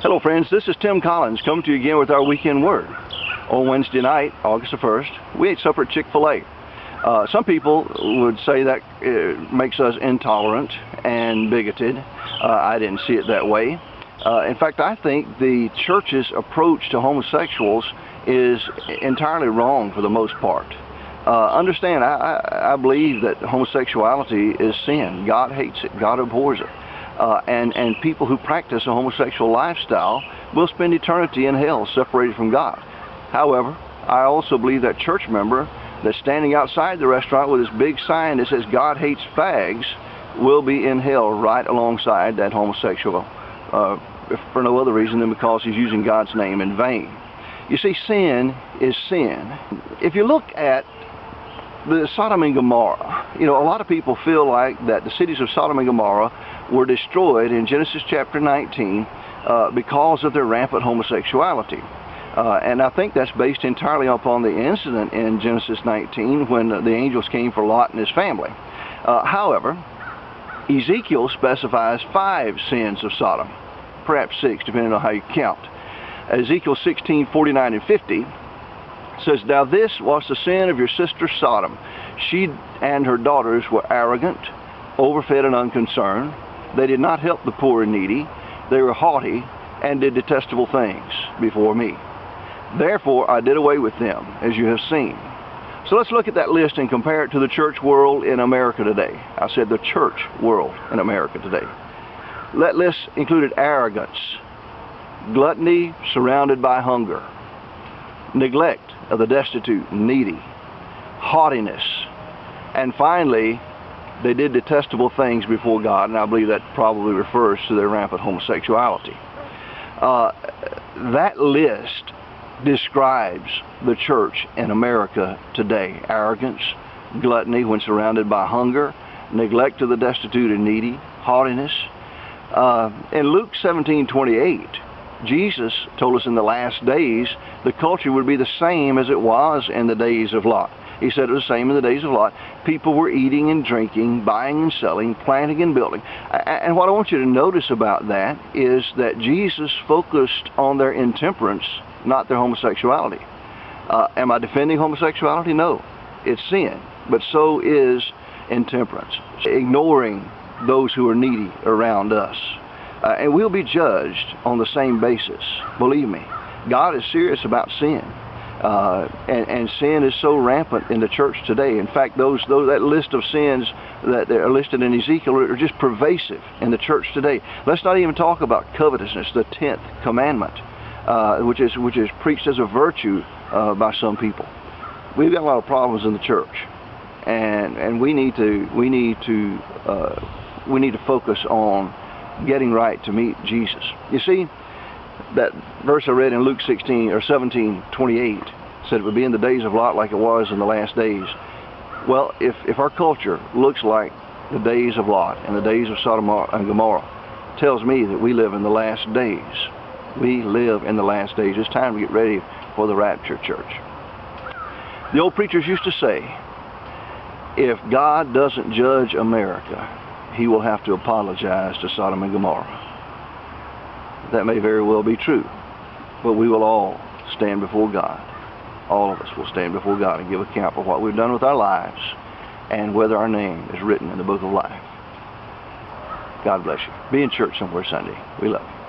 Hello friends, this is Tim Collins coming to you again with our weekend word. On Wednesday night, August the 1st, we ate supper at Chick-fil-A. Some people would say that it makes us intolerant and bigoted. I didn't see it that way. In fact, I think the church's approach to homosexuals is entirely wrong for the most part. Understand, I believe that homosexuality is sin. God hates it. God abhors it. And people who practice a homosexual lifestyle will spend eternity in hell separated from God. However, I also believe that church member that's standing outside the restaurant with this big sign that says God hates fags will be in hell right alongside that homosexual for no other reason than because he's using God's name in vain. You see, sin is sin. If you look at the Sodom and Gomorrah, a lot of people feel like that the cities of Sodom and Gomorrah were destroyed in Genesis chapter 19 because of their rampant homosexuality. And I think that's based entirely upon the incident in Genesis 19 when the angels came for Lot and his family. However, Ezekiel specifies 5 sins of Sodom, perhaps 6, depending on how you count. Ezekiel 16:49 and 50 says, "Now this was the sin of your sister Sodom. She and her daughters were arrogant, overfed and unconcerned. They did not help the poor and needy. They were haughty and did detestable things before me. Therefore I did away with them, as you have seen." So let's look at that list and compare it to the church world in America today. I said the church world in America today. That list included arrogance, gluttony surrounded by hunger, neglect of the destitute and needy, haughtiness, and finally, they did detestable things before God, and I believe that probably refers to their rampant homosexuality. That list describes the church in America today. Arrogance, gluttony when surrounded by hunger, neglect of the destitute and needy, haughtiness. In Luke 17:28, Jesus told us in the last days the culture would be the same as it was in the days of Lot. He said it was the same in the days of Lot. People were eating and drinking, buying and selling, planting and building. And what I want you to notice about that is that Jesus focused on their intemperance, not their homosexuality. Am I defending homosexuality? No. It's sin. But so is intemperance. Ignoring those who are needy around us. And we'll be judged on the same basis. Believe me, God is serious about sin. And sin is so rampant in the church today. In fact, that list of sins that are listed in Ezekiel are just pervasive in the church today. Let's not even talk about covetousness, the 10th commandment, which is preached as a virtue by some people. We've got a lot of problems in the church, and we need to focus on getting right to meet Jesus. You see, that verse I read in Luke 17:28 said it would be in the days of Lot like it was in the last days. Well, if our culture looks like the days of Lot and the days of Sodom and Gomorrah, it tells me that we live in the last days. We live in the last days. It's time to get ready for the rapture, church. The old preachers used to say, if God doesn't judge America, he will have to apologize to Sodom and Gomorrah. That may very well be true, but we will all stand before God. All of us will stand before God and give account for what we've done with our lives and whether our name is written in the book of life. God bless you. Be in church somewhere Sunday. We love you.